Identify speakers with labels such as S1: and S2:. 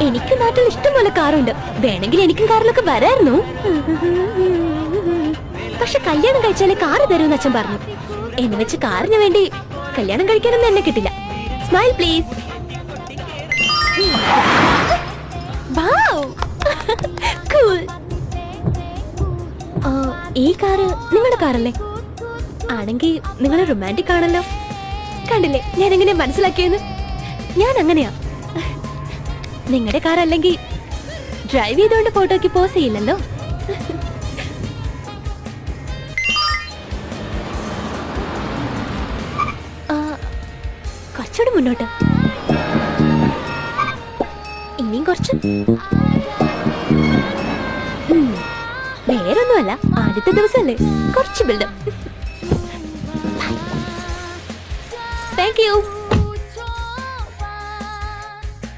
S1: എനിക്ക് നാട്ടിൽ ഇഷ്ടംപോലെ കാറുണ്ട്. വേണമെങ്കിൽ എനിക്കും കാറിലൊക്കെ വരായിരുന്നു. പക്ഷെ കല്യാണം കഴിച്ചാലേ കാറ് തരുമെന്ന് അച്ഛൻ പറഞ്ഞു. എന്നെ വെച്ച് കാറിന് വേണ്ടി കല്യാണം കഴിക്കാനൊന്നും എന്നെ കിട്ടില്ല. Smile please. ഈ കാറ് നിങ്ങളുടെ കാറല്ലേ? ആണെങ്കിൽ നിങ്ങൾ റൊമാൻറ്റിക് ആണല്ലോ. കണ്ടില്ലേ ഞാൻ എങ്ങനെ മനസ്സിലാക്കിയെന്ന്? ഞാൻ അങ്ങനെയാ. നിങ്ങളുടെ കാർ അല്ലെങ്കിൽ ഡ്രൈവ് ചെയ്തുകൊണ്ട് ഫോട്ടോയ്ക്ക് പോസ് ചെയ്യില്ലല്ലോ. കുറച്ചുകൂടി മുന്നോട്ട്. ഇനിയും കുറച്ച്. വേറൊന്നുമല്ല, ആദ്യത്തെ ദിവസമല്ലേ, കുറച്ച് ബിൽഡപ്പ്. Thank you.